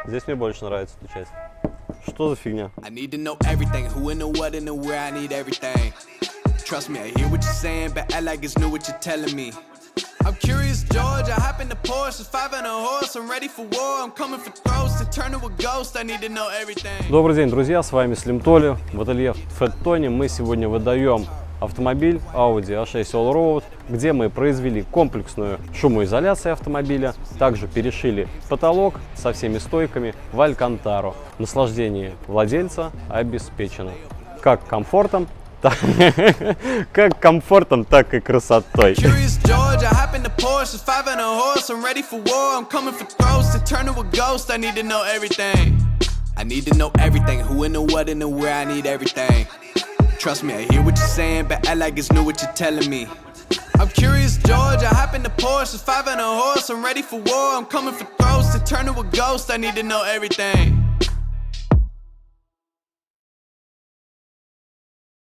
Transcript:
Здесь мне больше нравится эта часть. Что за фигня? I'm curious, George. I hop in the Porsche, 5 and a horse. I'm ready for war. I'm coming for throats to turn to a ghost. I need to know everything. Добрый день, друзья. С вами Слим Толи. В ателье Fat Tony мы сегодня выдаем автомобиль Audi A6 Allroad, где мы произвели комплексную шумоизоляцию автомобиля. Также перешили потолок со всеми стойками в алькантару. Наслаждение владельца обеспечено. Как комфортом, так и красотой. Trust me, I hear what you're saying, but act like it's new what you're telling me. I'm curious, George. I hop in the Porsche, 5 and a horse. I'm ready for war. I'm coming for throats to turn to a ghost. I need to know everything.